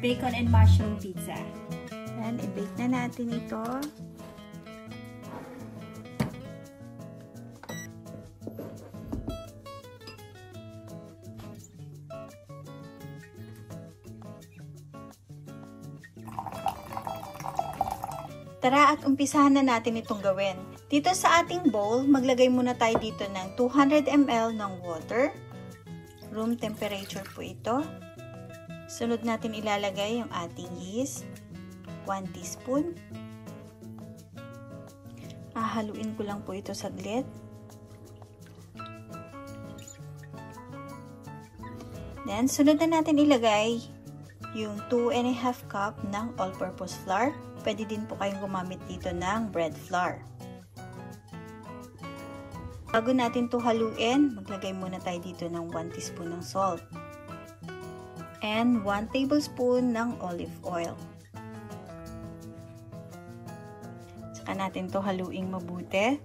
Bacon and mushroom pizza. Then, i-bake na natin ito. Tara at umpisahan na natin itong gawin. Dito sa ating bowl, maglagay muna tayo dito ng 200 ml ng water. Room temperature po ito. Sunod natin ilalagay yung ating yeast, 1 teaspoon. Haluin ko lang po ito saglit. Then, sunod na natin ilagay yung 2½ cup ng all-purpose flour. Pwede din po kayong gumamit dito ng bread flour. Bago natin ito haluin, maglagay muna tayo dito ng 1 teaspoon ng salt. And 1 tablespoon ng olive oil. Saka natin to haluing mabuti.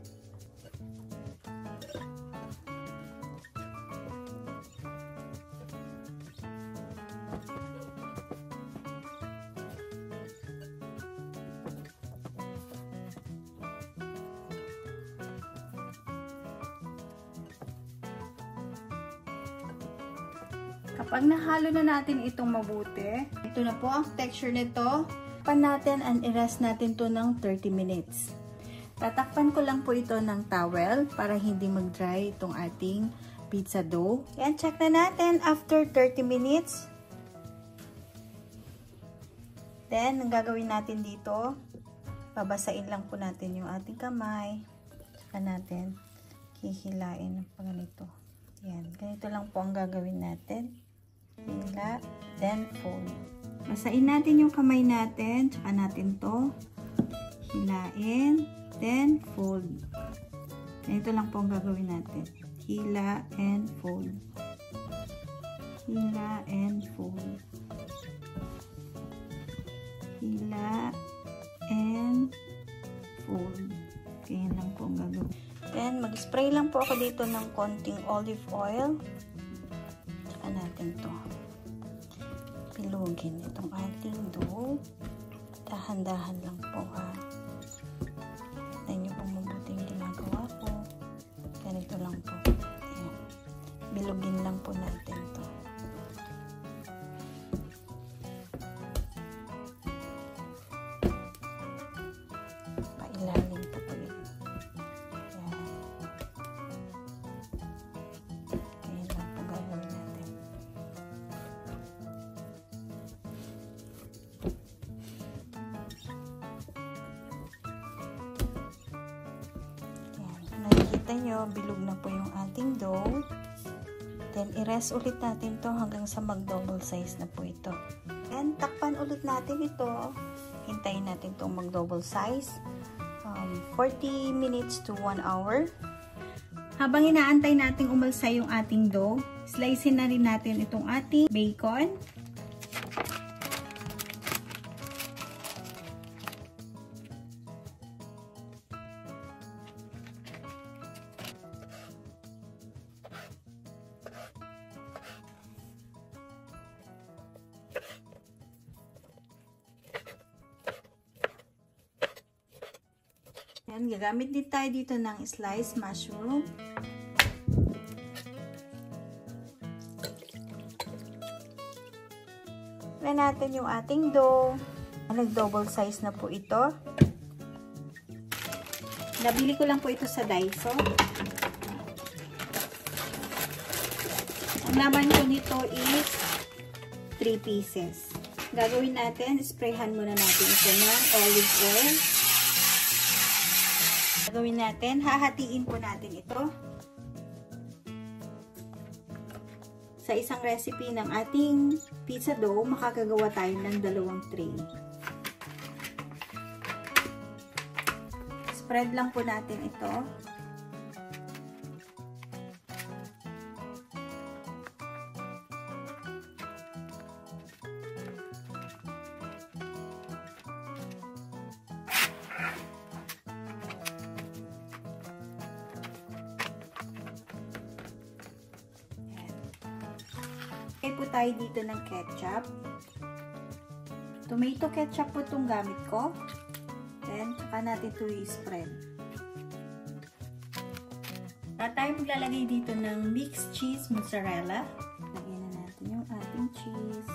Kapag nahalo na natin itong mabuti, ito na po ang texture nito. Takpan natin and i-rest natin to ng 30 minutes. Tatakpan ko lang po ito ng towel para hindi mag-dry itong ating pizza dough. Yan, check na natin after 30 minutes. Then, ang gagawin natin dito, babasain lang po natin yung ating kamay. Saka natin hihilain ng ganito. Yan, ganito lang po ang gagawin natin. Hila, then fold. Basain natin yung kamay natin, tsaka natin to hilain, then fold. Ganito lang po ang gagawin natin. Hila and fold. Hila and fold. Hila and fold. Ganyan lang po ang gagawin. Then, mag-spray lang po ako dito ng konting olive oil. Tsaka natin to pilugin itong ating dough. Dahan-dahan lang po ha. Tignan nyo po mabuti yung ginagawa ko. Ganito lang po. Ayan. Bilugin lang po natin to. Pailalim po po yun. Ayan. Ganyan lang po gagawin natin. Nakikita nyo, bilog na po yung ating dough. Then, i-rest ulit natin to hanggang sa mag-double size na po ito. And, takpan ulit natin ito. Hintayin natin itong mag-double size. 40 minutes to 1 hour. Habang inaantay natin umalsa yung ating dough, slicein na rin natin itong ating bacon. Yan, gagamit din tayo dito ng sliced mushroom. Try natin yung ating dough. Nag-double size na po ito. Nabili ko lang po ito sa Daiso. Ang laman ko nito is 3 pieces. Gagawin natin, sprayhan muna natin ito ng olive oil. Gagawin natin, hahatiin po natin ito sa isang recipe ng ating pizza dough. Makakagawa tayo ng 2 tray. Spread lang po natin ito. Okay po tayo dito ng ketchup. Tomato ketchup po itong gamit ko. Then, saka natin ito i-spread. At tayo maglalagay dito ng mixed cheese mozzarella. Lagyan na natin yung ating cheese.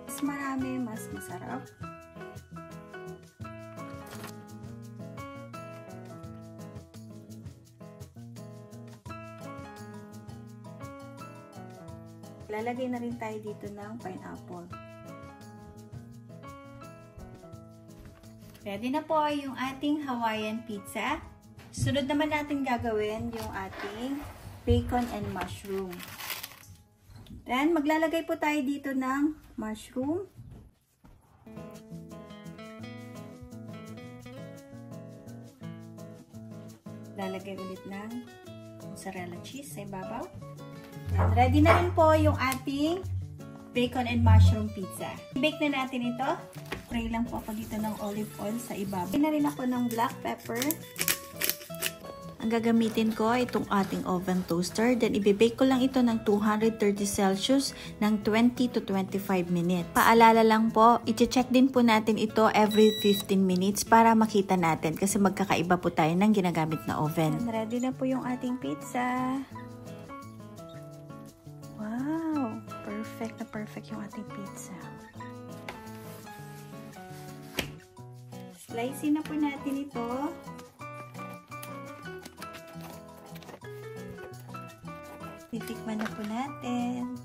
Mas marami, mas masarap. Lalagay na rin tayo dito ng pineapple. Ready na po yung ating Hawaiian pizza. Sunod naman natin gagawin yung ating bacon and mushroom. Then, maglalagay po tayo dito ng mushroom. Lalagay ulit ng mozzarella cheese sa ibabaw. Yan, ready na rin po yung ating bacon and mushroom pizza. I-bake na natin ito. Spray lang po ako dito ng olive oil sa ibabaw. Lagyan na rin ako ng black pepper. Ang gagamitin ko itong ating oven toaster. Then, i-bake ko lang ito ng 230 Celsius ng 20 to 25 minutes. Paalala lang po, i-check din po natin ito every 15 minutes para makita natin kasi magkakaiba po tayo ng ginagamit na oven. And ready na po yung ating pizza. Wow! Perfect na perfect yung ating pizza. Slicing na po natin ito. Titikman na po natin.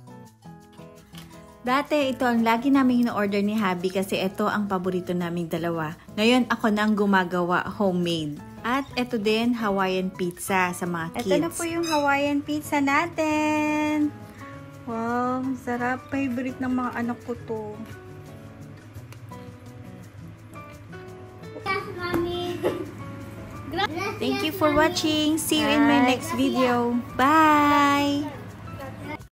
Dati, ito ang lagi namin in-order ni Habi kasi ito ang paborito naming dalawa. Ngayon, ako na ang gumagawa homemade. At ito din, Hawaiian pizza sa mga kids. Ito na po yung Hawaiian pizza natin. Wow, sarap. Favorite ng mga anak ko to. Thank you for watching. See you in my next video. Bye!